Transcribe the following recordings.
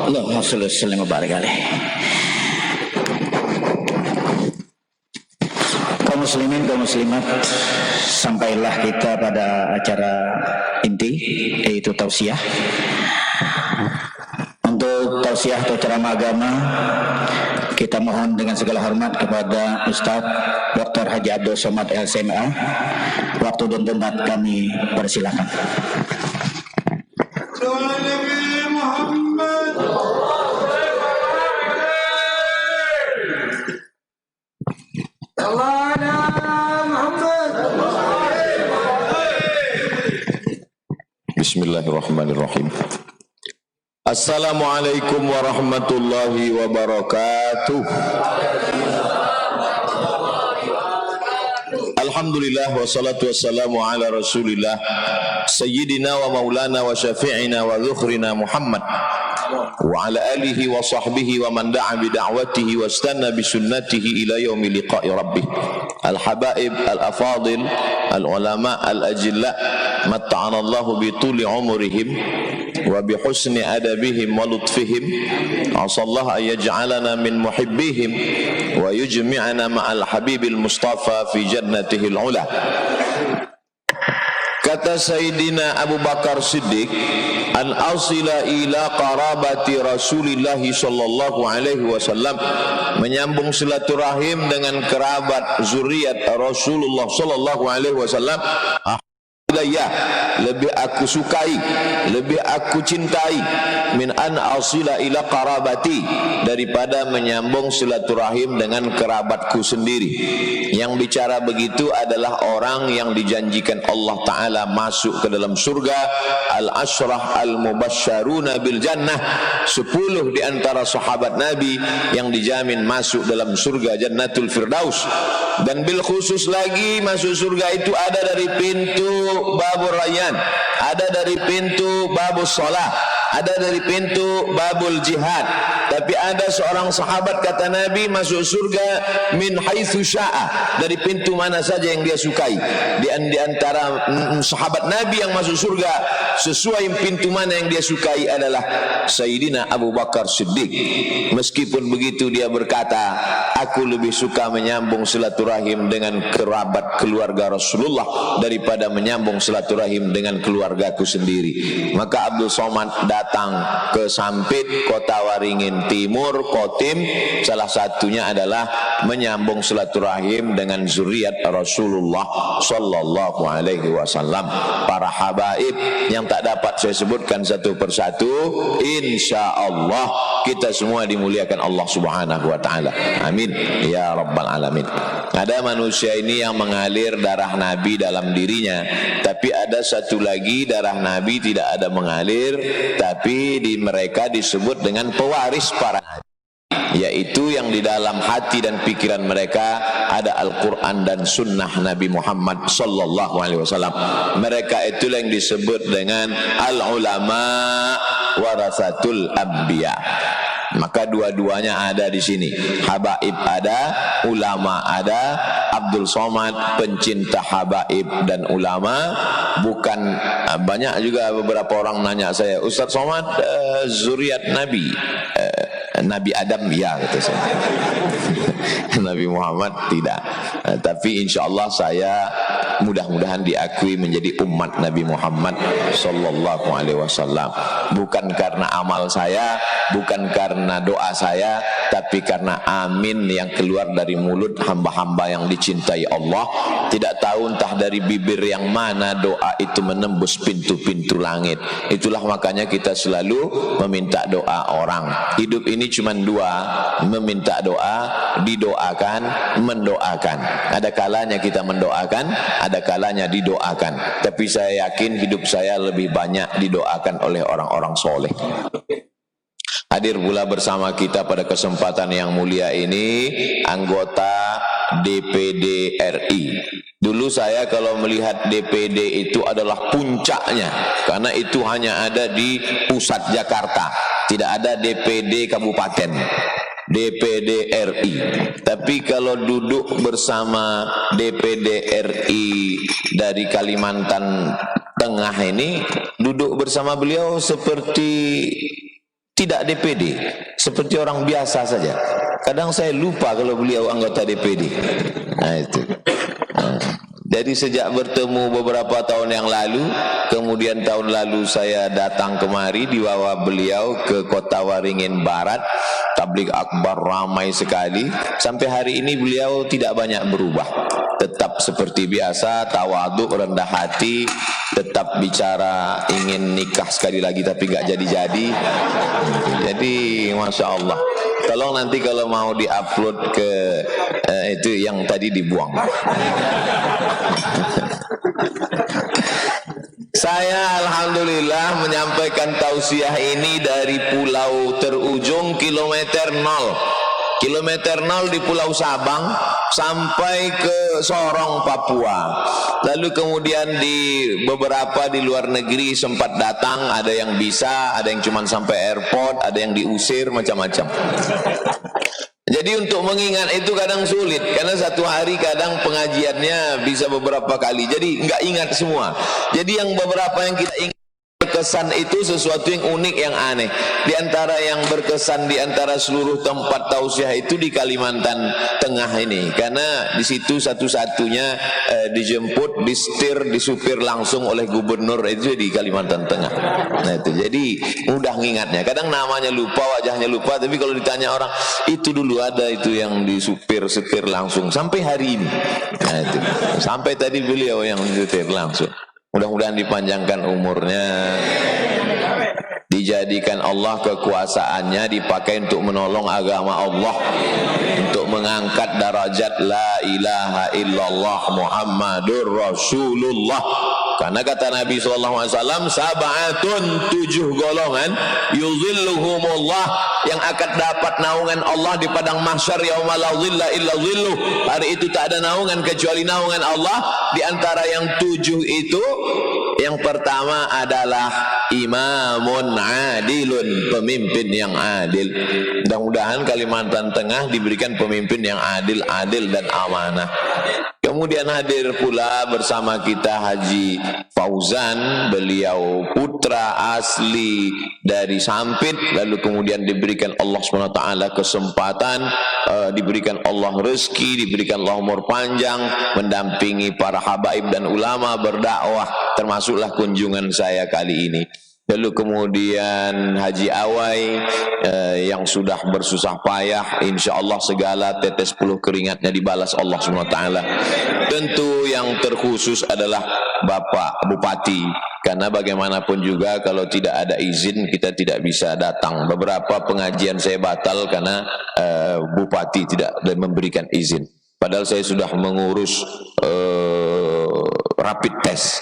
Allahumma shalli wa sallim wa barik alaih. Kaum muslimin, kaum muslimat, sampailah kita pada acara inti, yaitu tausiah. Untuk tausiah atau ceramah agama, kita mohon dengan segala hormat kepada Ustadz Dr. Haji Abdul Somad LCMA. Waktu dan tempat kami persilakan. Bismillahirrahmanirrahim. Assalamualaikum warahmatullahi wabarakatuh. Alhamdulillah wassalatu wassalamu ala rasulillah Sayyidina wa maulana wa syafi'ina wa dhukhrina Muhammad wa ala alihi wa sahbihi wa man da'a bida'watihi wa istanna bisunnatihi ila yaumi liqa'i rabbih. Al-habaib, al-afadil, al-ulama, al-ajilla, matta'ana Allahu bituli umurihim wa bihusni adabihim wa lutfihim. Asallahu an yaj'alana min muhibbihim wa yujmi'ana ma'al habibil mustafa fi jannatihil ula. Kata Sayyidina Abu Bakar Siddiq, an asila ila qarabati Rasulillah sallallahu alaihi wasallam, menyambung silaturahim dengan kerabat zuriat Rasulullah sallallahu alaihi wasallam. Ya, lebih aku sukai, lebih aku cintai min an asila ila qarabati, daripada menyambung silaturahim dengan kerabatku sendiri. Yang bicara begitu adalah orang yang dijanjikan Allah Ta'ala masuk ke dalam surga, al-ashrah al-mubasyaruna bil jannah, 10 di antara sahabat Nabi yang dijamin masuk dalam surga Jannatul Firdaus. Dan bil khusus lagi masuk surga itu ada dari pintu Babur Rayyan, ada dari pintu Babus Shalah, ada dari pintu Babul Jihad. Tapi ada seorang sahabat, kata Nabi, masuk surga min haitsu sya'a, dari pintu mana saja yang dia sukai. Di antara sahabat Nabi yang masuk surga sesuai pintu mana yang dia sukai adalah Sayyidina Abu Bakar Siddiq. Meskipun begitu dia berkata, aku lebih suka menyambung silaturahim dengan kerabat keluarga Rasulullah daripada menyambung silaturahim dengan keluargaku sendiri. Maka Abdul Somad datang ke Sampit, Kota Waringin Timur, Kotim. Salah satunya adalah menyambung silaturahim dengan zuriat Rasulullah sallallahu alaihi wasallam. Para habaib yang tak dapat saya sebutkan satu persatu, insyaallah kita semua dimuliakan Allah Subhanahu wa taala. Amin ya rabbal alamin. Ada manusia ini yang mengalir darah Nabi dalam dirinya, tapi ada satu lagi darah Nabi tidak ada mengalir, tapi di mereka disebut dengan pewaris para nabi, yaitu yang di dalam hati dan pikiran mereka ada Al-Quran dan Sunnah Nabi Muhammad sallallahu alaihi wasallam. Mereka itulah yang disebut dengan al-ulama warasatul anbiya. Maka dua-duanya ada di sini. Habaib ada, ulama ada. Abdul Somad pencinta habaib dan ulama. Bukan banyak juga beberapa orang nanya saya, Ustaz Somad zuriat Nabi, Nabi Adam ya, kata saya. Nabi Muhammad tidak. Tapi insyaallah saya mudah-mudahan diakui menjadi umat Nabi Muhammad sallallahu alaihi wasallam. Bukan karena amal saya, bukan karena doa saya, tapi karena amin yang keluar dari mulut hamba-hamba yang dicintai Allah. Tidak tahu entah dari bibir yang mana doa itu menembus pintu-pintu langit. Itulah makanya kita selalu meminta doa orang. Hidup ini cuma dua, meminta doa, didoakan, mendoakan. Ada kalanya kita mendoakan, ada kalanya didoakan. Tapi saya yakin hidup saya lebih banyak didoakan oleh orang-orang soleh. Hadir pula bersama kita pada kesempatan yang mulia ini anggota DPD RI. Dulu saya kalau melihat DPD itu adalah puncaknya, karena itu hanya ada di pusat Jakarta, tidak ada DPD kabupaten, DPD RI. Tapi kalau duduk bersama DPD RI dari Kalimantan Tengah ini, duduk bersama beliau seperti tidak DPD, seperti orang biasa saja. Kadang saya lupa kalau beliau anggota DPD. Nah itu. Jadi sejak bertemu beberapa tahun yang lalu, kemudian tahun lalu saya datang kemari dibawa beliau ke Kota Waringin Barat, tabligh akbar ramai sekali. Sampai hari ini beliau tidak banyak berubah, tetap seperti biasa, tawaduk, rendah hati, tetap bicara ingin nikah sekali lagi tapi gak jadi-jadi. Jadi Masya Allah, tolong nanti kalau mau diupload ke itu yang tadi dibuang. Saya alhamdulillah menyampaikan tausiah ini dari pulau terujung kilometer 0. Kilometer 0 di Pulau Sabang sampai ke Sorong, Papua. Lalu kemudian di beberapa di luar negeri sempat datang, ada yang bisa, ada yang cuma sampai airport, ada yang diusir, macam-macam. Jadi untuk mengingat itu kadang sulit, karena satu hari kadang pengajiannya bisa beberapa kali, jadi nggak ingat semua. Jadi yang beberapa yang kita ingat berkesan itu sesuatu yang unik, yang aneh. Di antara yang berkesan di antara seluruh tempat tausiah itu di Kalimantan Tengah ini, karena di situ satu-satunya dijemput, disetir, disupir langsung oleh gubernur itu di Kalimantan Tengah. Nah itu jadi mudah ngingatnya. Kadang namanya lupa, wajahnya lupa, tapi kalau ditanya orang itu dulu ada itu yang disupir, setir langsung sampai hari ini. Nah itu sampai tadi beliau yang disetir langsung. Mudah-mudahan dipanjangkan umurnya, dijadikan Allah kekuasaannya dipakai untuk menolong agama Allah, untuk mengangkat darajat la ilaha illallah Muhammadur Rasulullah. Karena kata Nabi SAW, sab'atun, 7 golongan, yuzilluhumullah, yang akan dapat naungan Allah di padang mahsyar, yauma la zilla illa zilluh. Hari itu tak ada naungan kecuali naungan Allah. Di antara yang 7 itu, yang pertama adalah imamun adilun, pemimpin yang adil. Mudah-mudahan Kalimantan Tengah diberikan pemimpin yang adil dan amanah. Kemudian hadir pula bersama kita Haji Fauzan, beliau putra asli dari Sampit, lalu kemudian diberikan Allah SWT kesempatan, diberikan Allah rezeki, diberikan Allah umur panjang, mendampingi para habaib dan ulama berdakwah, termasuklah kunjungan saya kali ini. Lalu kemudian Haji Awai yang sudah bersusah payah, insya Allah segala tetes peluh keringatnya dibalas Allah SWT. Tentu yang terkhusus adalah Bapak Bupati, karena bagaimanapun juga kalau tidak ada izin kita tidak bisa datang. Beberapa pengajian saya batal karena Bupati tidak memberikan izin, padahal saya sudah mengurus rapid test.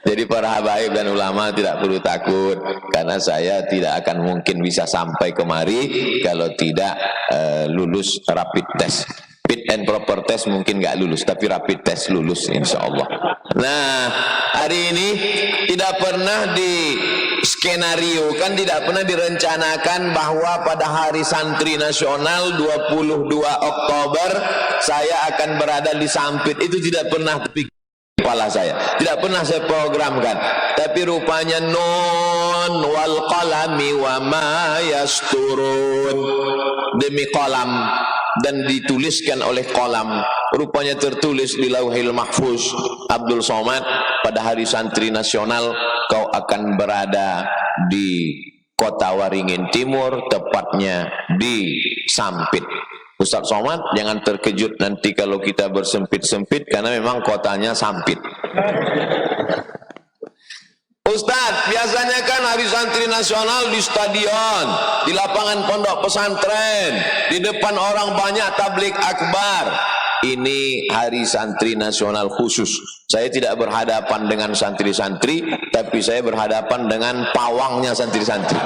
Jadi para habaib dan ulama tidak perlu takut, karena saya tidak akan mungkin bisa sampai kemari kalau tidak lulus rapid test. Fit and proper test mungkin nggak lulus, tapi rapid test lulus insya Allah. Nah hari ini tidak pernah di skenario, kan tidak pernah direncanakan bahwa pada hari santri nasional 22 Oktober saya akan berada di Sampit. Itu tidak pernah terpikir kepala saya, tidak pernah saya programkan, tapi rupanya nun wal qalami wa ma yasturun, demi qalam, dan dituliskan oleh qalam. Rupanya tertulis di Lauhil Mahfuz, Abdul Somad, pada hari santri nasional kau akan berada di Kota Waringin Timur, tepatnya di Sampit. Ustaz Somad, jangan terkejut nanti kalau kita bersempit-sempit, karena memang kotanya Sampit. Ustaz, biasanya kan hari santri nasional di stadion, di lapangan pondok pesantren, di depan orang banyak tabligh akbar. Ini hari santri nasional khusus. Saya tidak berhadapan dengan santri-santri, tapi saya berhadapan dengan pawangnya santri-santri.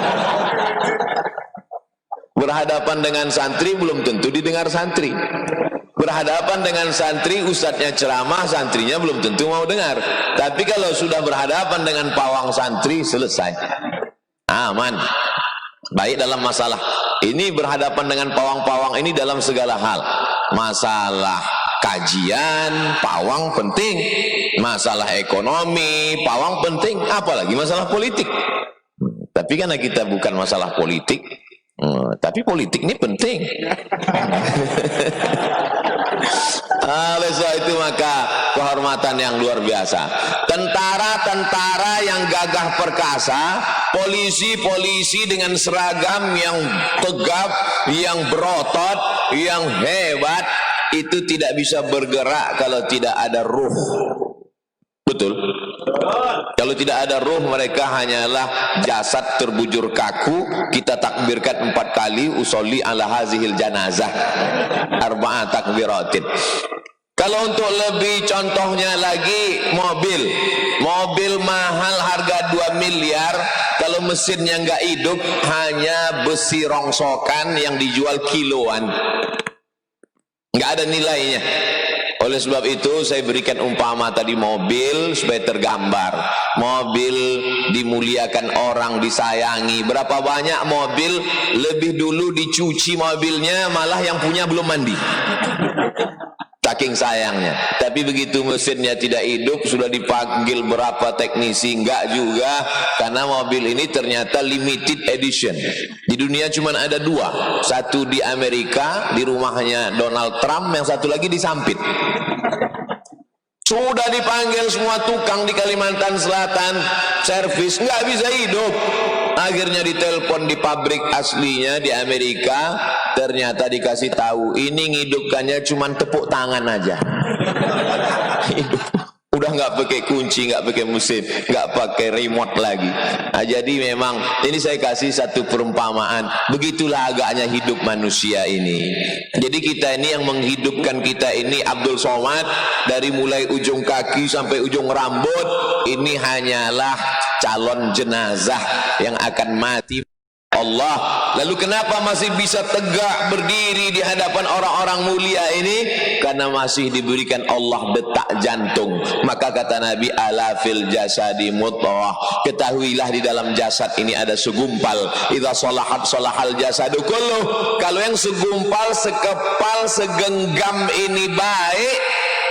Berhadapan dengan santri belum tentu didengar santri. Berhadapan dengan santri, ustadznya ceramah, santrinya belum tentu mau dengar. Tapi kalau sudah berhadapan dengan pawang santri, selesai, aman. Baik dalam masalah ini, berhadapan dengan pawang-pawang ini dalam segala hal. Masalah kajian, pawang penting. Masalah ekonomi, pawang penting. Apalagi masalah politik. Tapi karena kita bukan masalah politik, tapi politik ini penting. Oleh sebab itu maka kehormatan yang luar biasa. Tentara-tentara yang gagah perkasa, polisi-polisi dengan seragam yang tegap, yang berotot, yang hebat, itu tidak bisa bergerak kalau tidak ada ruh. Betul? Kalau tidak ada ruh, mereka hanyalah jasad terbujur kaku. Kita takbirkan 4 kali, usolli ala hazihil janazah arba'ah takbiratin. Kalau untuk lebih contohnya lagi, mobil mahal harga 2 miliar, kalau mesinnya nggak hidup, hanya besi rongsokan yang dijual kiloan, nggak ada nilainya. Oleh sebab itu saya berikan umpama tadi mobil supaya tergambar. Mobil dimuliakan orang, disayangi. Berapa banyak mobil lebih dulu dicuci mobilnya, malah yang punya belum mandi. Saking sayangnya. Tapi begitu mesinnya tidak hidup, sudah dipanggil berapa teknisi, enggak juga, karena mobil ini ternyata limited edition. Di dunia cuma ada 2, satu di Amerika di rumahnya Donald Trump, yang satu lagi di Sampit. Sudah dipanggil semua tukang di Kalimantan Selatan, servis, nggak bisa hidup. Akhirnya ditelepon di pabrik aslinya di Amerika, ternyata dikasih tahu ini ngidupkannya cuma tepuk tangan aja. Udah nggak pakai kunci, nggak pakai mesin, nggak pakai remote lagi. Nah, jadi memang ini saya kasih satu perumpamaan. Begitulah agaknya hidup manusia ini. Jadi kita ini yang menghidupkan kita ini Abdul Somad, dari mulai ujung kaki sampai ujung rambut, ini hanyalah calon jenazah yang akan mati Allah. Lalu kenapa masih bisa tegak berdiri di hadapan orang-orang mulia ini? Karena masih diberikan Allah detak jantung. Maka kata Nabi, ala fil jasadi mudghah, ketahuilah di dalam jasad ini ada segumpal. Idza shalahat shalahal jasadu kulluh. Kalau yang segumpal, sekepal, segenggam ini baik,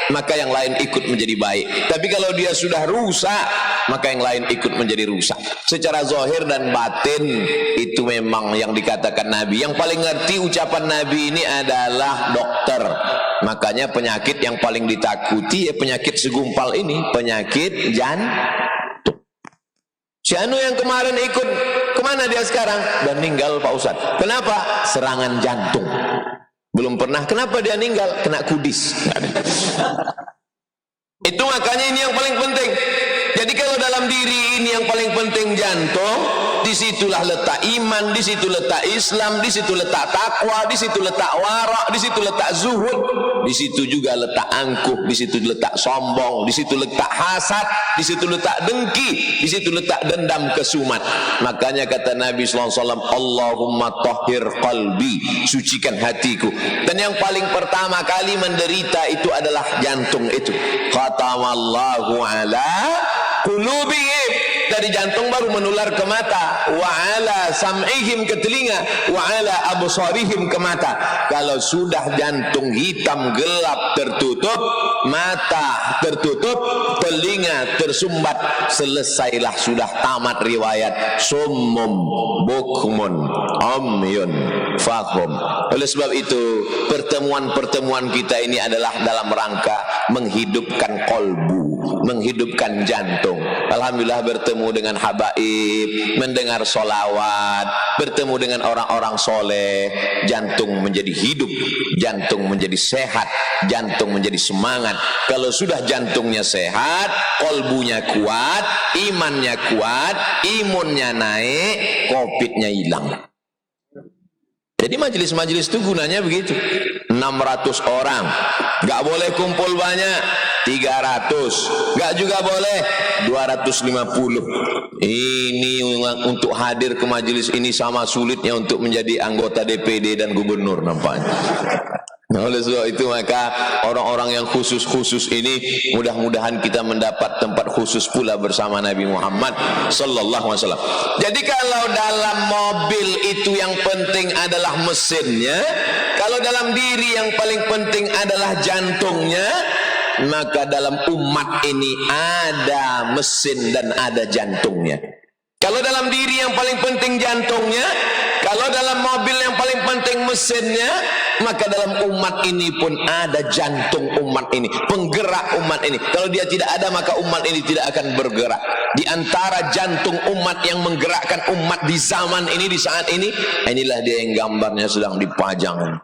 maka yang lain ikut menjadi baik. Tapi kalau dia sudah rusak, maka yang lain ikut menjadi rusak. Secara zahir dan batin itu memang yang dikatakan Nabi. Yang paling ngerti ucapan Nabi ini adalah dokter. Makanya penyakit yang paling ditakuti ya penyakit segumpal ini, penyakit jantung. Si Anu yang kemarin ikut, kemana dia sekarang? Dan meninggal Pak Ustadz. Kenapa? Serangan jantung. Belum pernah. Kenapa dia meninggal? Kena kudis. Itu makanya ini yang paling penting. Jadi kalau dalam diri ini yang paling penting jantung, disitulah letak iman, disitu letak Islam, disitu letak takwa, disitu letak wara, disitu letak zuhud, disitu juga letak angkuh, disitu letak sombong, disitu letak hasad, disitu letak dengki, disitu letak dendam kesumat. Makanya kata Nabi SAW, Allahumma tahhir qalbi, sucikan hatiku. Dan yang paling pertama kali menderita itu adalah jantung itu. Khatamallahu ala qulubihim, dari jantung baru menular ke mata, wa ala sam'ihim ke telinga, wa ala absarihim ke mata. Kalau sudah jantung hitam gelap tertutup, mata tertutup, telinga tersumbat, selesailah, sudah tamat riwayat summum bukmun umyun fahum. Oleh sebab itu pertemuan-pertemuan kita ini adalah dalam rangka menghidupkan kolbu, menghidupkan jantung. Alhamdulillah bertemu dengan habaib, mendengar solawat, bertemu dengan orang-orang soleh, jantung menjadi hidup, jantung menjadi sehat, jantung menjadi semangat. Kalau sudah jantungnya sehat, kolbunya kuat, imannya kuat, imunnya naik, covidnya hilang. Jadi majelis-majelis itu gunanya begitu. 600 orang, gak boleh kumpul banyak, 300, gak juga boleh 250. Ini untuk hadir ke majelis ini sama sulitnya untuk menjadi anggota DPD dan gubernur nampaknya. Nah, oleh sebab itu maka orang-orang yang khusus-khusus ini mudah-mudahan kita mendapat tempat khusus pula bersama Nabi Muhammad sallallahu alaihi wasallam. Jadi kalau dalam mobil itu yang penting adalah mesinnya, kalau dalam diri yang paling penting adalah jantungnya, maka dalam umat ini ada mesin dan ada jantungnya. Kalau dalam diri yang paling penting jantungnya, kalau dalam mobil yang paling penting mesinnya, maka dalam umat ini pun ada jantung umat ini, penggerak umat ini. Kalau dia tidak ada, maka umat ini tidak akan bergerak. Di antara jantung umat yang menggerakkan umat di zaman ini, di saat ini, inilah dia yang gambarnya sedang dipajang.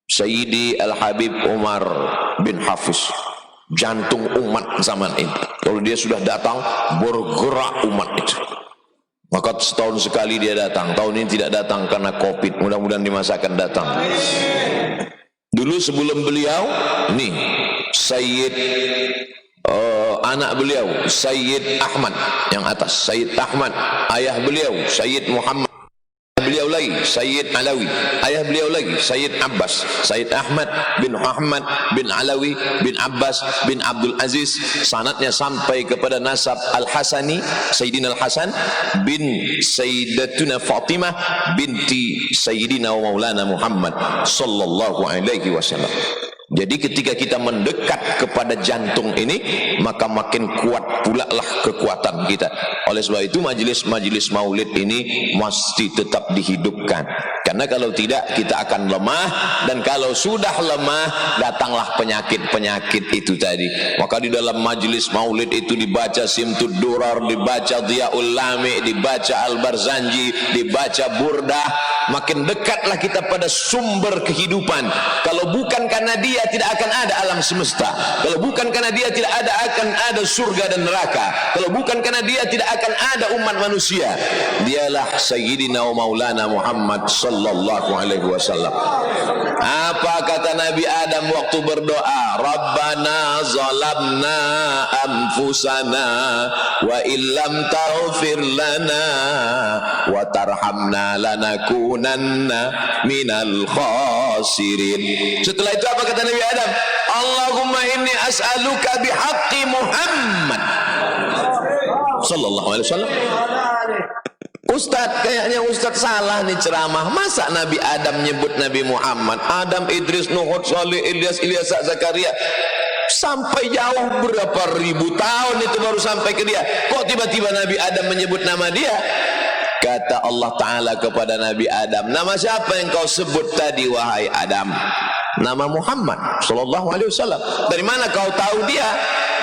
Sayyidi Al-Habib Umar bin Hafiz, jantung umat zaman ini. Kalau dia sudah datang, bergerak umat itu. Maka setahun sekali dia datang. Tahun ini tidak datang karena COVID. Mudah-mudahan di masa akan datang. Dulu sebelum beliau, nih Sayyid anak beliau, Sayyid Ahmad yang atas, Sayyid Ahmad, ayah beliau Sayyid Muhammad, beliau lagi Sayyid Alawi, ayah beliau lagi Sayyid Abbas, Sayyid Ahmad bin Muhammad bin Alawi bin Abbas bin Abdul Aziz, sanadnya sampai kepada nasab Al-Hasani, Sayyidina Al-Hasan bin Sayyidatuna Fatimah binti Sayyidina wa Maulana Muhammad sallallahu alaihi wasallam. Jadi ketika kita mendekat kepada jantung ini, maka makin kuat pula lah kekuatan kita. Oleh sebab itu majelis-majelis maulid ini mesti tetap dihidupkan. Karena kalau tidak, kita akan lemah. Dan kalau sudah lemah, datanglah penyakit-penyakit itu tadi. Maka di dalam majelis maulid itu dibaca Simtud Durar, dibaca Dhiyaul Lami, dibaca Al-Barzanji, dibaca Burdah. Makin dekatlah kita pada sumber kehidupan. Kalau bukan karena dia, tidak akan ada alam semesta. Kalau bukan karena dia, tidak akan ada surga dan neraka. Kalau bukan karena dia, tidak akan ada umat manusia. Dialah Sayyidina wa Maulana Muhammad sallallahu alaihi wasallam. Apa kata Nabi Adam waktu berdoa? Rabbana zalamna anfusana wa illam taghfir lana wa tarhamna lanakunanna minal khasirin. Setelah itu apa kata Nabi Adam? Allahumma inni as'aluka bihaqqi Muhammad sallallahu alaihi wasallam. Ustaz, kayaknya Ustaz salah nih ceramah. Masa Nabi Adam nyebut Nabi Muhammad? Adam, Idris, Nuh, Saleh, Ilyas, Zakaria. Sampai jauh berapa ribu tahun itu baru sampai ke dia. Kok tiba-tiba Nabi Adam menyebut nama dia? Kata Allah Ta'ala kepada Nabi Adam, nama siapa yang kau sebut tadi wahai Adam? Nama Muhammad sallallahu alaihi wasallam. Dari mana kau tahu dia?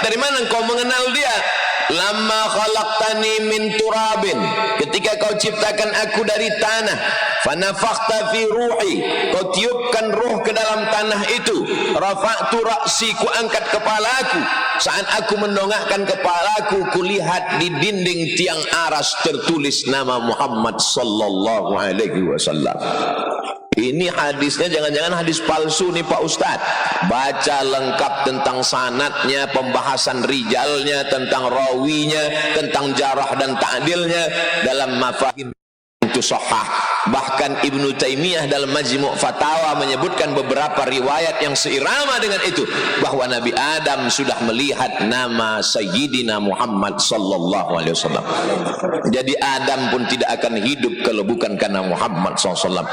Dari mana kau mengenal dia? Lamma khalaqtani min turabin, ketika kau ciptakan aku dari tanah, fanafakhta fi ruhi, kau tiupkan ruh ke dalam tanah itu, rafa'tu ra'si, ku angkat kepalaku, saat aku mendongakkan kepalaku, kulihat di dinding tiang aras tertulis nama Muhammad sallallahu alaihi wasallam. Ini hadisnya jangan-jangan hadis palsu nih Pak Ustadz. Baca lengkap tentang sanadnya, pembahasan rijalnya, tentang rawinya, tentang jarah dan ta'dilnya dalam Mafahim itu sahah. Bahkan Ibnu Taimiyah dalam Majmu' Fatawa menyebutkan beberapa riwayat yang seirama dengan itu, bahwa Nabi Adam sudah melihat nama Sayyidina Muhammad sallallahu alaihi wasallam. Jadi Adam pun tidak akan hidup kalau bukan karena Muhammad sallallahu alaihi wasallam.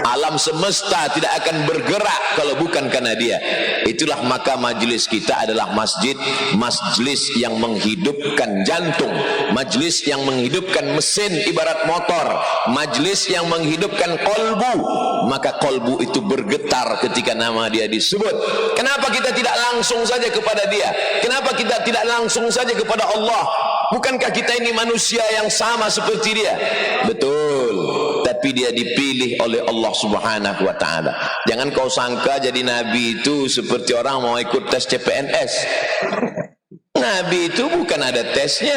Alam semesta tidak akan bergerak kalau bukan karena dia. Itulah maka majlis kita adalah majlis yang menghidupkan jantung, majlis yang menghidupkan mesin ibarat motor, majlis yang menghidupkan kolbu. Maka kolbu itu bergetar ketika nama dia disebut. Kenapa kita tidak langsung saja kepada dia? Kenapa kita tidak langsung saja kepada Allah? Bukankah kita ini manusia yang sama seperti dia? Betul, tapi dia dipilih oleh Allah Subhanahu wa ta'ala. Jangan kau sangka jadi nabi itu seperti orang mau ikut tes CPNS. Nabi itu bukan ada tesnya,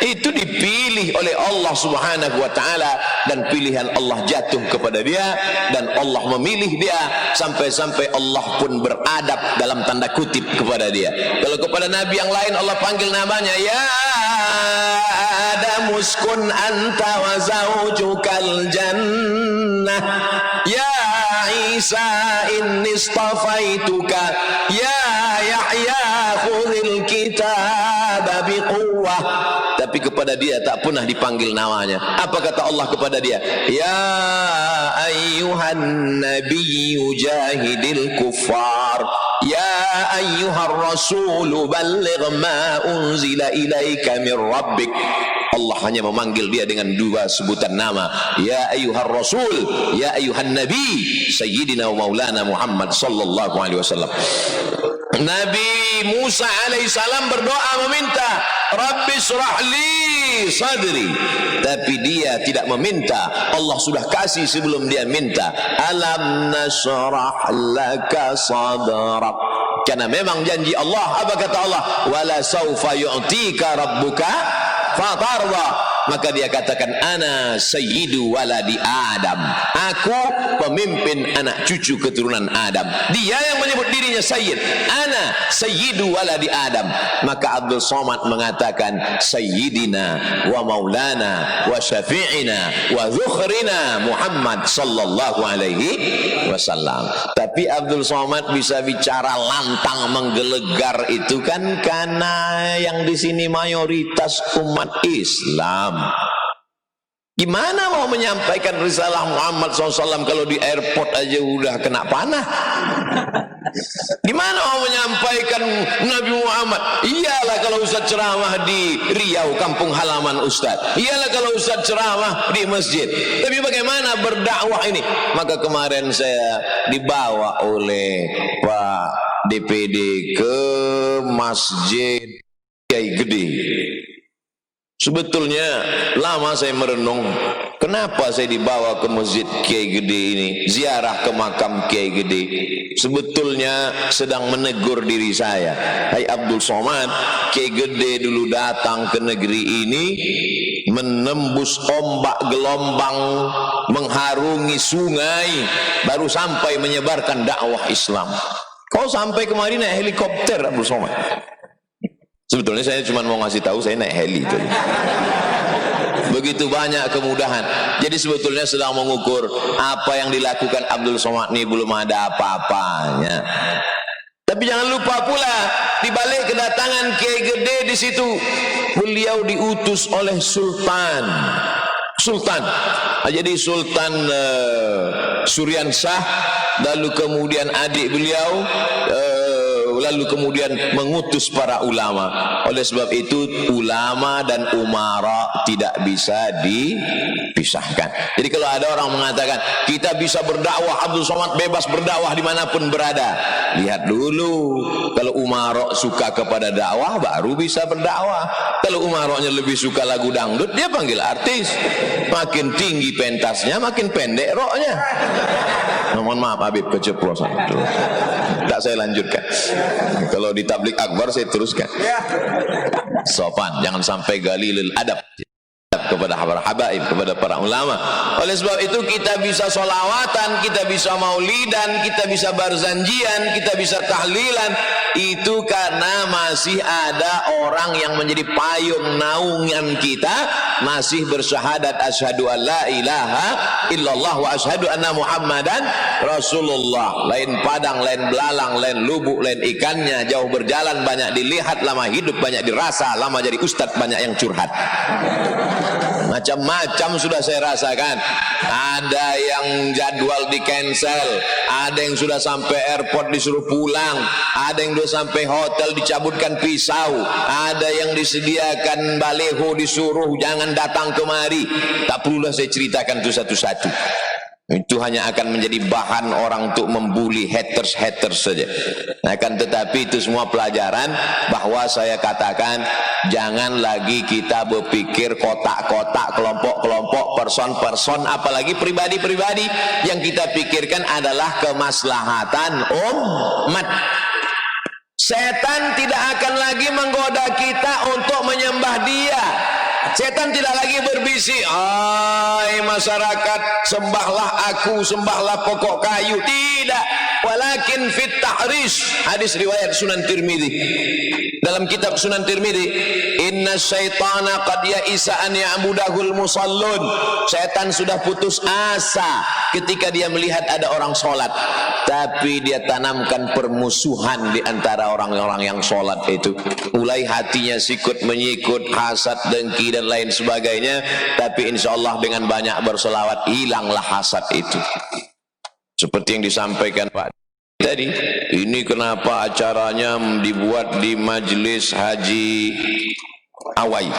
itu dipilih oleh Allah Subhanahu wa ta'ala, dan pilihan Allah jatuh kepada dia, dan Allah memilih dia, sampai-sampai Allah pun beradab dalam tanda kutip kepada dia. Kalau kepada nabi yang lain Allah panggil namanya, ya Adam uskun anta wa zawjukal jannah, ya Isa inni istafaituka, ya Yahya khudhil kitaba biquwwah. Tapi kepada dia tak pernah dipanggil namanya. Apa kata Allah kepada dia? Ya ayyuhan nabiyyu jahidil kuffar, ya ayyuhar rasul balligh ma unzila ilaika min rabbik. Allah hanya memanggil dia dengan dua sebutan nama, ya ayyuhar rasul, ya ayyuhan nabi, sayyidina wa maulana Muhammad sallallahu alaihi wasallam. Nabi Musa alaihissalam berdoa meminta, Rabbi syrah li sadri, tapi dia tidak meminta, Allah sudah kasih sebelum dia minta. Alam nasrah laka sadrak, karena memang janji Allah, apa kata Allah, wala saufa yu'tika rabbuka fatarda. Maka dia katakan, ana sayyidu waladi Adam, aku pemimpin anak cucu keturunan Adam. Dia yang menyebut dirinya sayyid, ana sayyidu waladi Adam. Maka Abdul Somad mengatakan, sayyidina wa maulana wa syafi'ina wa dzukhrina Muhammad sallallahu alaihi wasallam. Tapi Abdul Somad bisa bicara lantang menggelegar itu kan karena yang di sini mayoritas umat Islam. Gimana mau menyampaikan risalah Muhammad SAW kalau di airport aja udah kena panah? Gimana mau menyampaikan Nabi Muhammad? Iyalah kalau Ustaz ceramah di Riau, kampung halaman Ustaz. Iyalah kalau Ustaz ceramah di masjid. Tapi bagaimana berdakwah ini? Maka kemarin saya dibawa oleh Pak DPD ke Masjid Kiai Gede. Sebetulnya lama saya merenung, kenapa saya dibawa ke Masjid Kiai Gede ini, ziarah ke makam Kiai Gede. Sebetulnya sedang menegur diri saya. Hai Abdul Somad, Kiai Gede dulu datang ke negeri ini, menembus ombak gelombang, mengharungi sungai, baru sampai menyebarkan dakwah Islam. Kau sampai kemari naik helikopter, Abdul Somad. Sebetulnya saya cuma mau ngasih tahu saya naik heli tadi. Begitu banyak kemudahan. Jadi sebetulnya sedang mengukur apa yang dilakukan Abdul Somad ini belum ada apa-apanya. Tapi jangan lupa pula di balik kedatangan Kiai Gede di situ beliau diutus oleh Sultan. Jadi Sultan Suryan Shah, lalu kemudian adik beliau, lalu kemudian mengutus para ulama. Oleh sebab itu ulama dan umara tidak bisa dipisahkan. Jadi kalau ada orang mengatakan kita bisa berdakwah, Abdul Somad bebas berdakwah dimanapun berada, lihat dulu, kalau umara suka kepada dakwah baru bisa berdakwah. Kalau umaranya lebih suka lagu dangdut, dia panggil artis. Makin tinggi pentasnya makin pendek roknya. Mohon maaf Habib, keceplosan. Tak saya lanjutkan. Kalau di tablik akbar saya teruskan. Sopan, jangan sampai galilul adab kepada habaib, kepada para ulama. Oleh sebab itu kita bisa solawatan, kita bisa maulidan, kita bisa barzanjian, kita bisa tahlilan. Itu karena masih ada orang yang menjadi payung naungan kita, masih bersyahadat asyhadu an la ilaha illallah wa asyhadu anna muhammadan rasulullah. Lain padang, lain belalang, lain lubuk, lain ikannya. Jauh berjalan banyak dilihat, lama hidup banyak dirasa, lama jadi ustadz banyak yang curhat. Macam-macam sudah saya rasakan. Ada yang jadwal di cancel, ada yang sudah sampai airport disuruh pulang, ada yang sudah sampai hotel dicabutkan pisau, ada yang disediakan baleho disuruh jangan datang kemari. Tak perlulah saya ceritakan itu satu-satu. Itu hanya akan menjadi bahan orang untuk membuli haters saja. Akan tetapi itu semua pelajaran bahwa saya katakan jangan lagi kita berpikir kotak-kotak, kelompok-kelompok, person-person, apalagi pribadi-pribadi. Yang kita pikirkan adalah kemaslahatan umat. Setan tidak akan lagi menggoda kita untuk menyembah dia. Setan tidak lagi berbisik, hai masyarakat, sembahlah aku, sembahlah pokok kayu. Tidak. Walakin fit tahris. Hadis riwayat Sunan Tirmidzi. Dalam kitab Sunan Tirmidzi, inna syaitana qad ya'isa an ya'budahul musallun. Setan sudah putus asa ketika dia melihat ada orang sholat, tapi dia tanamkan permusuhan di antara orang-orang yang sholat itu. Mulai hatinya sikut menyikut, hasad, dengki dan lain sebagainya. Tapi insya Allah dengan banyak berselawat hilanglah hasad itu. Seperti yang disampaikan Pak tadi, ini kenapa acaranya dibuat di Majelis Haji Awai?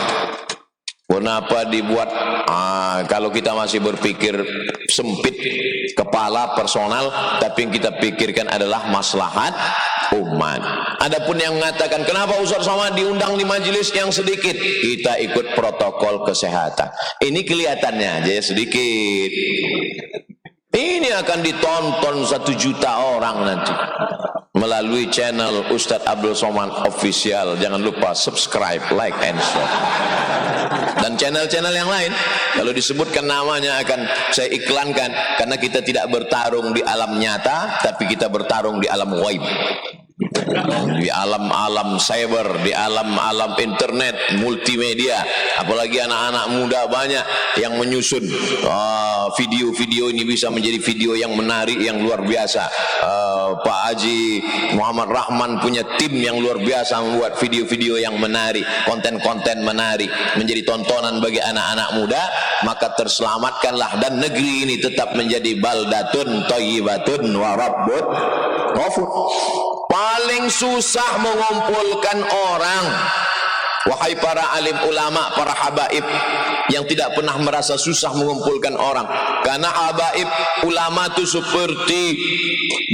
Kenapa dibuat? Kalau kita masih berpikir sempit kepala personal, tapi yang kita pikirkan adalah maslahat umat. Adapun yang mengatakan kenapa Ustaz Somad diundang di majelis yang sedikit, kita ikut protokol kesehatan. Ini kelihatannya aja sedikit. Ini akan ditonton 1 juta orang nanti melalui channel Ustadz Abdul Somad Official. Jangan lupa subscribe, like, and share. Dan channel-channel yang lain, kalau disebutkan namanya akan saya iklankan, karena kita tidak bertarung di alam nyata, tapi kita bertarung di alam ghaib, di alam-alam cyber, di alam-alam internet, multimedia. Apalagi anak-anak muda banyak yang menyusun video-video ini bisa menjadi video yang menarik, yang luar biasa. Pak Haji Muhammad Rahman punya tim yang luar biasa membuat video-video yang menarik, konten-konten menarik, menjadi tontonan bagi anak-anak muda. Maka terselamatkanlah dan negeri ini tetap menjadi baldatun thayyibatun wa rabbun ghafur. Paling susah mengumpulkan orang, wahai para alim ulama, para habaib yang tidak pernah merasa susah mengumpulkan orang. Karena habaib ulama itu seperti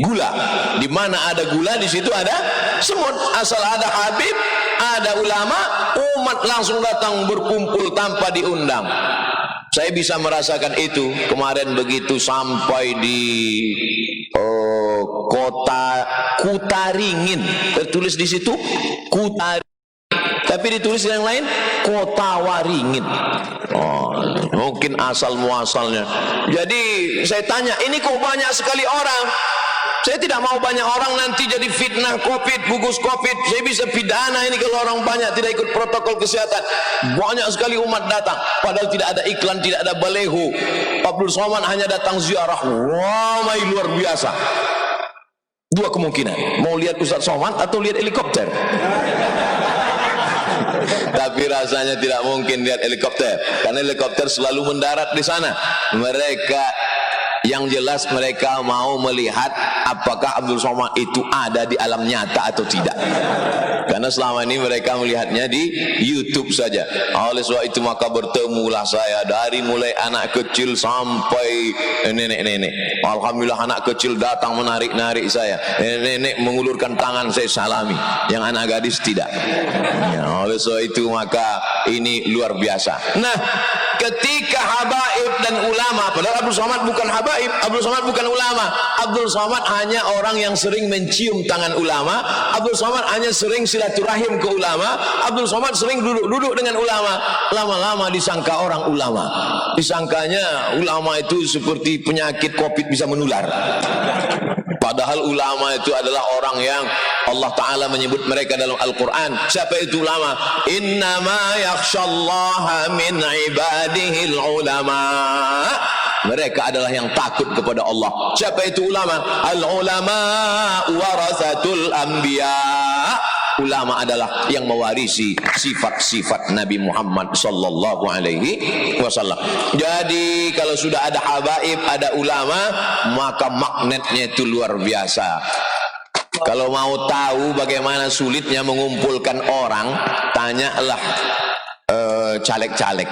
gula. Di mana ada gula, di situ ada semut. Asal ada habib, ada ulama, umat langsung datang berkumpul tanpa diundang. Saya bisa merasakan itu kemarin begitu sampai di kota Kutaringin, tertulis di situ Kutaringin, tapi ditulis yang lain Kota Waringin. Mungkin asal muasalnya. Jadi saya tanya, ini kok banyak sekali orang? Saya tidak mau banyak orang nanti jadi fitnah COVID, gugus COVID. Saya bisa pidana ini kalau orang banyak tidak ikut protokol kesehatan. Banyak sekali umat datang, padahal tidak ada iklan, tidak ada baleho. Abdul Somad hanya datang ziarah. Ramai luar biasa. 2 kemungkinan, mau lihat Ustaz Somad atau lihat helikopter. Tapi rasanya tidak mungkin lihat helikopter, karena helikopter selalu mendarat di sana. Mereka yang jelas mereka mau melihat apakah Abdul Somad itu ada di alam nyata atau tidak. Karena selama ini mereka melihatnya di YouTube saja. Oleh sebab itu maka bertemulah saya dari mulai anak kecil sampai nenek-nenek. Alhamdulillah anak kecil datang menarik-narik saya. Nenek mengulurkan tangan, saya salami. Yang anak gadis tidak. Ya, oleh sebab itu maka ini luar biasa. Nah, ketika habaib dan ulama, padahal Abdul Somad bukan habaib, Abdul Somad bukan ulama. Abdul Somad hanya orang yang sering mencium tangan ulama. Abdul Somad hanya sering silaturahim ke ulama. Abdul Somad sering duduk-duduk dengan ulama. Lama-lama disangka orang ulama. Disangkanya ulama itu seperti penyakit COVID bisa menular. Padahal ulama itu adalah orang yang Allah Ta'ala menyebut mereka dalam Al-Quran. Siapa itu ulama? Innama yakhshallaha min ibadihil ulama. Mereka adalah yang takut kepada Allah. Siapa itu ulama? Al-ulama warasatul anbiya. Ulama adalah yang mewarisi sifat-sifat Nabi Muhammad sallallahu alaihi wasallam. Jadi kalau sudah ada habaib, ada ulama, maka magnetnya itu luar biasa. Kalau mau tahu bagaimana sulitnya mengumpulkan orang, tanyalah caleg-caleg.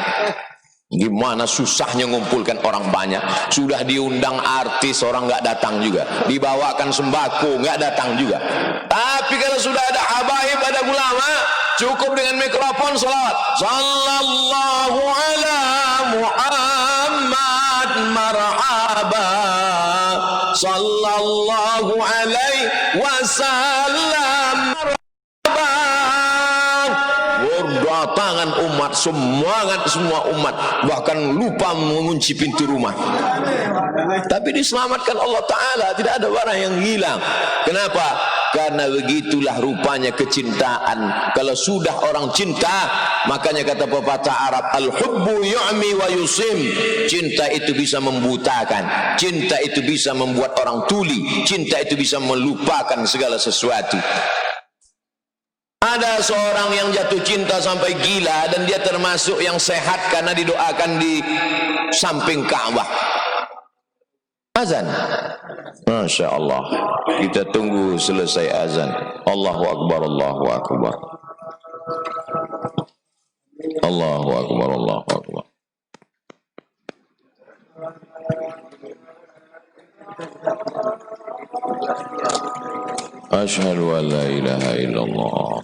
Gimana susahnya mengumpulkan orang banyak. Sudah diundang artis, orang nggak datang juga. Dibawakan sembako, nggak datang juga. Tapi kalau sudah ada habaib, ada ulama, cukup dengan mikrofon salawat. Sallallahu ala Muhammad marhaba. Sallallahu alaihi wasallam. Berdatangan umat, semangat semua umat, bahkan lupa mengunci pintu rumah. Tapi diselamatkan Allah Ta'ala, tidak ada barang yang hilang. Kenapa? Karena begitulah rupanya kecintaan. Kalau sudah orang cinta, makanya kata pepatah Arab, al-hubbu yu'mi wa yusim. Cinta itu bisa membutakan, cinta itu bisa membuat orang tuli, cinta itu bisa melupakan segala sesuatu. Ada seorang yang jatuh cinta sampai gila, dan dia termasuk yang sehat karena didoakan di samping Ka'bah. Azan. Masya Allah. Kita tunggu selesai azan. Allahu Akbar, Allahu Akbar. Allahu Akbar, Allahu Akbar. Asyhadu an la ilaha illallah.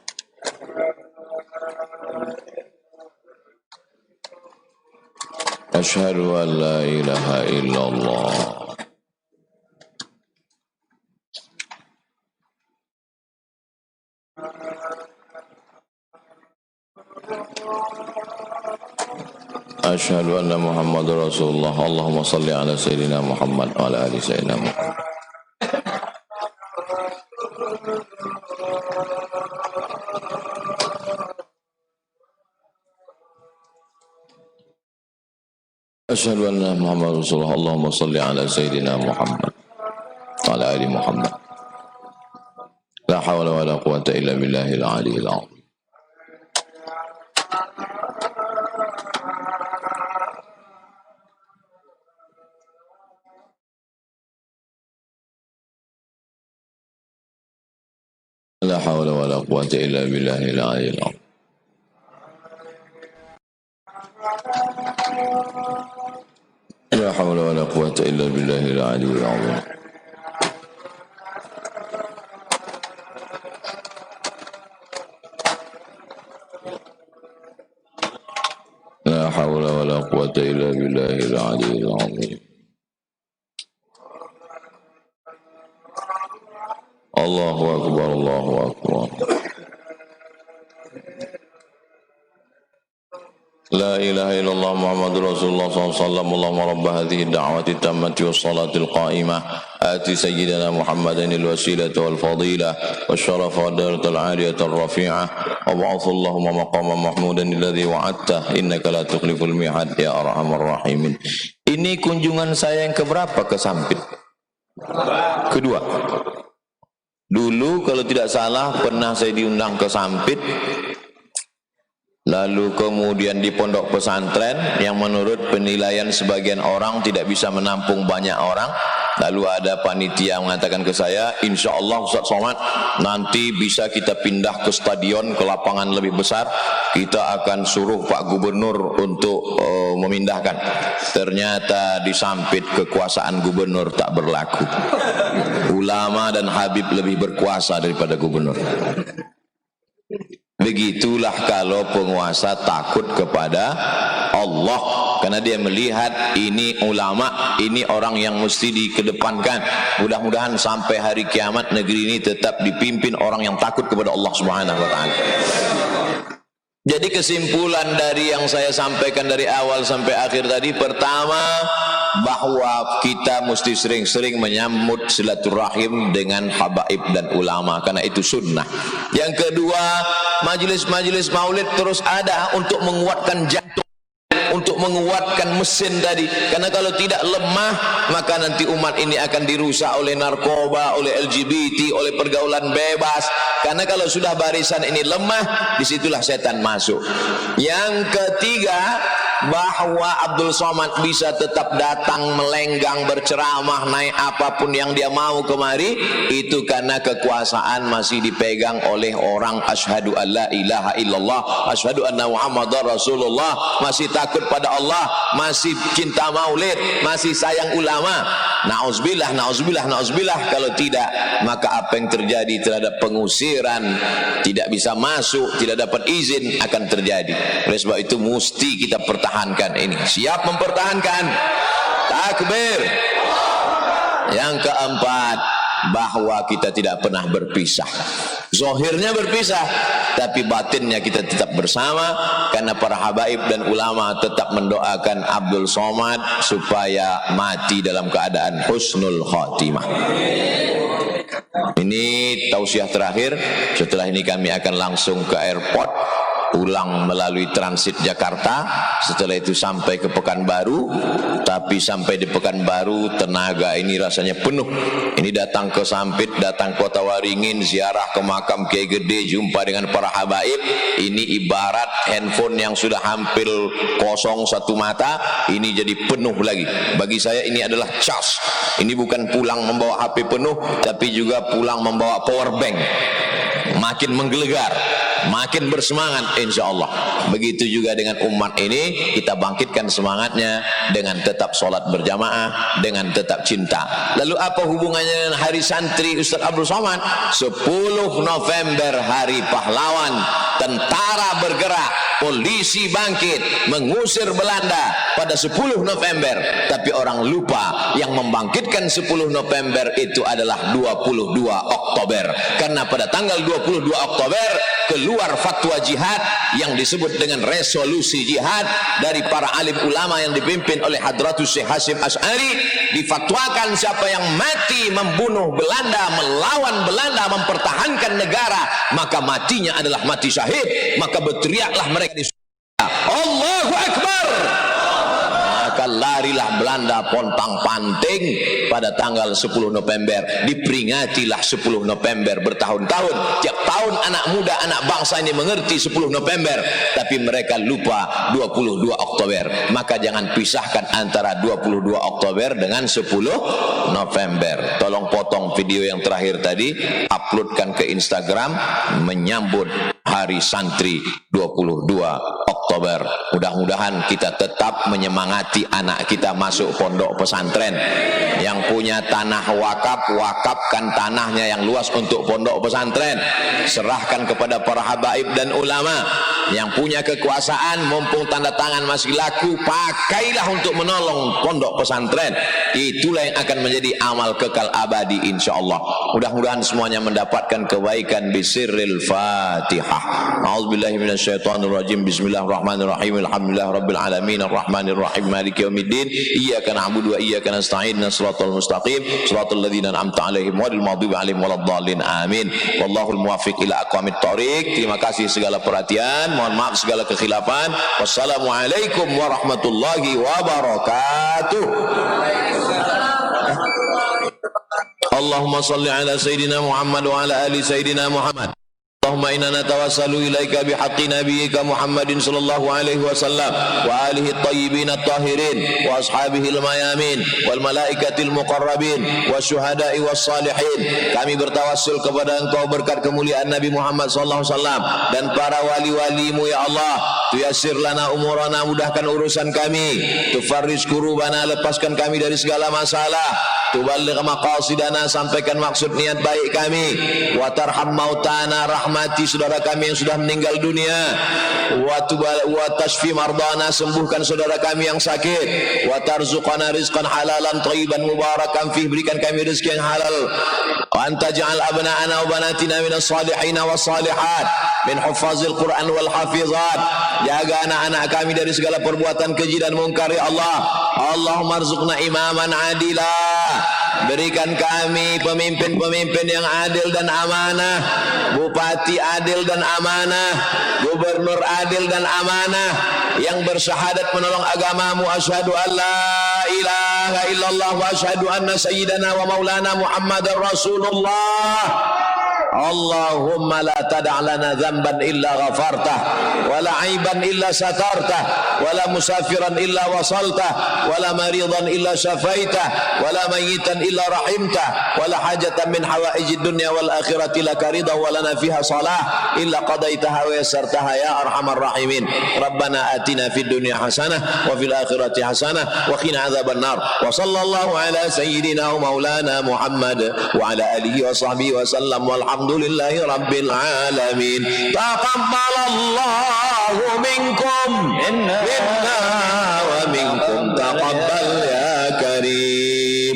Asyhadu an la ilaha illallah. Asyhadu anna Muhammadar Rasulullah. Allahumma salli ala Sayyidina Muhammad wa ala ali Sayyidina Muhammad. Asyhadu anna Muhammadar Rasulullah. Allahumma salli ala Sayyidina Muhammad wa ala ali Muhammad. La hawla wa la quwwata illa billahil aliyyil azim. La hawla wa la quwwata illa billahil aliyyil azim. La hawla wa la quwwata illa billahil aliyyil azim. La hawla wa la quwwata illa billahil aliyyil azim. Allahu Akbar, Allahu Akbar. La ilaha illallah Muhammadur Rasulullah SAW. Allahumma rabba hadhihi da'wati tammati wassalatil qa'imah ati sayyidina Muhammadan al-wasilata wal fadilah wasyarafa daratal aliyatal rafi'ah wa ba'athu Allahumma maqaman mahmudan alladhi wa'adta innaka la tukhliful mi'ad ya arhamar rahimin. Ini kunjungan saya yang keberapa ke Sampit? Kedua. Dulu kalau tidak salah pernah saya diundang ke Sampit, lalu kemudian di pondok pesantren yang menurut penilaian sebagian orang tidak bisa menampung banyak orang. Lalu ada panitia mengatakan ke saya, insya Allah Ustaz Somad nanti bisa kita pindah ke stadion, ke lapangan lebih besar. Kita akan suruh Pak Gubernur untuk memindahkan. Ternyata di Sampit kekuasaan gubernur tak berlaku. Ulama dan Habib lebih berkuasa daripada gubernur. Begitulah kalau penguasa takut kepada Allah, karena dia melihat ini ulama, ini orang yang mesti dikedepankan. Mudah-mudahan sampai hari kiamat negeri ini tetap dipimpin orang yang takut kepada Allah Subhanahu wa taala. Jadi kesimpulan dari yang saya sampaikan dari awal sampai akhir tadi, pertama, bahwa kita mesti sering-sering menyambut silaturahim dengan habaib dan ulama, karena itu sunnah. Yang kedua, majelis-majelis maulid terus ada untuk menguatkan jantung, untuk menguatkan mesin tadi, karena kalau tidak lemah maka nanti umat ini akan dirusak oleh narkoba, oleh LGBT, oleh pergaulan bebas. Karena kalau sudah barisan ini lemah, disitulah setan masuk. Yang ketiga, bahwa Abdul Somad bisa tetap datang, melenggang, berceramah, naik apapun yang dia mau kemari, itu karena kekuasaan masih dipegang oleh orang asyhadu an la ilaha illallah, asyhadu anna Muhammadar Rasulullah, masih takut pada Allah, masih cinta maulid, masih sayang ulama. Nauzubillah, nauzubillah, nauzubillah. Kalau tidak, maka apa yang terjadi terhadap pengusiran, tidak bisa masuk, tidak dapat izin, akan terjadi. Oleh sebab itu mesti kita pertahankan ini. Siap mempertahankan? Takbir. Yang keempat, bahwa kita tidak pernah berpisah. Zahirnya berpisah, tapi batinnya kita tetap bersama, karena para habaib dan ulama tetap mendoakan Abdul Somad supaya mati dalam keadaan husnul khatimah. Ini tausiah terakhir. Setelah ini kami akan langsung ke airport pulang melalui transit Jakarta, setelah itu sampai ke Pekanbaru. Tapi sampai di Pekanbaru tenaga ini rasanya penuh. Ini datang ke Sampit, datang Kota Waringin, ziarah ke makam Kiai Gede, jumpa dengan para habaib. Ini ibarat handphone yang sudah hampir kosong satu mata, ini jadi penuh lagi. Bagi saya ini adalah cas. Ini bukan pulang membawa HP penuh, tapi juga pulang membawa power bank. Makin menggelegar, makin bersemangat insyaallah. Begitu juga dengan umat ini, kita bangkitkan semangatnya dengan tetap sholat berjamaah, dengan tetap cinta. Lalu apa hubungannya dengan hari santri Ustaz Abdul Somad? 10 November hari pahlawan, tentara bergerak, polisi bangkit mengusir Belanda pada 10 November. Tapi orang lupa yang membangkitkan 10 November itu adalah 22 Oktober. Karena pada tanggal 22 Oktober keluar fatwa jihad yang disebut dengan resolusi jihad dari para alim ulama yang dipimpin oleh Hadratus Syekh Hasyim Asy'ari. Difatwakan siapa yang mati membunuh Belanda, melawan Belanda, mempertahankan negara, maka matinya adalah mati syahid. Maka berteriaklah mereka di surga, Allahu Akbar. Maka larilah Belanda pontang-panting pada tanggal 10 November. Diperingatilah 10 November bertahun-tahun. Tiap tahun anak muda, anak bangsa ini mengerti 10 November, tapi mereka lupa 22 Oktober. Maka jangan pisahkan antara 22 Oktober dengan 10 November. Tolong potong video yang terakhir tadi, uploadkan ke Instagram menyambut Hari Santri 22 Oktober. Mudah-mudahan kita tetap menyemangati anak kita masuk pondok pesantren. Yang punya tanah wakaf, wakafkan tanahnya yang luas untuk pondok pesantren. Serahkan kepada para habaib dan ulama. Yang punya kekuasaan, mumpung tanda tangan masih laku, pakailah untuk menolong pondok pesantren. Itulah yang akan menjadi amal kekal abadi insyaallah. Mudah-mudahan semuanya mendapatkan kebaikan bisirril Fatihah. A'udzubillahi minasyaitonirrajim. Bismillahirrahmanirrahim. Alhamdulillahirabbil alamin arrahmanir rahim maliki yaumiddin. Iyyaka na'budu wa iyyaka nasta'in. Shiratal mustaqim shiratal ladzina an'amta 'alaihim ghairil maghdubi 'alaihim waladdallin. Amin. Wallahul muwaffiq ila aqwamit thoriq. Terima kasih segala perhatian. Mohon maaf segala kekhilafan. Wassalamualaikum warahmatullahi wabarakatuh. Allahumma salli ala Sayyidina Muhammad wa ala ali Sayyidina Muhammad. Allahumma inna natawassalu ilaika bihaqqi nabiyyika Muhammadin sallallahu alaihi wasallam wa alihi at-tayyibin at-tahirin wa ashabihi al-mayamin wal malaikatil muqarrabin wasyuhada'i was salihin. Kami bertawassul kepada Engkau berkat kemuliaan Nabi Muhammad sallallahu alaihi wasallam dan para wali-walimu ya Allah. Tuyassir lana umurana, mudahkan urusan kami. Tufarrij kurubana, lepaskan kami dari segala masalah. Tuballigh maqasidana, sampaikan maksud niat baik kami. Wa tarham mautana, rahmati saudara kami yang sudah meninggal dunia. Wa tashfi mardana, sembuhkan saudara kami yang sakit. Wa tarzuqana rizqan halalan thayyiban mubarakan fih, berikan kami rezeki yang halal. Wa anta ja'al abna'ana wa banatina minas salihin was salihat min huffazil Quran wal hafizat. Jaga anak-anak kami dari segala perbuatan keji dan mungkar ya Allah. Allahumma rzuqna imaman adila, berikan kami pemimpin-pemimpin yang adil dan amanah, bupati adil dan amanah, gubernur adil dan amanah, yang bersyahadat menolong agamamu. Asyhadu an la ilaha illallah wa asyhadu anna sayyidana wa maulana Muhammadar Rasulullah. Allahumma la tada' lana dhanban illa ghafartah, wala aiban illa satartah, wala musafiran illa wasaltah, wala maridan illa syafaitah, wala mayitan illa rahimtah, wala hajatan min hawaijid dunya wal akhirati laka ridha wa lana fiha salah illa qadaitaha wa yassartaha ya arhamar rahimin. Rabbana atina fid dunya hasanah wa fil akhirati hasanah wa qina adzaban nar. Wa sallallahu ala sayyidina wa maulana Muhammad wa ala alihi wa sahbihi wa sallam. Alhamdulillahi rabbil alamin. Taqabbalallahu minkum minna wa minkum taqabbal ya karim.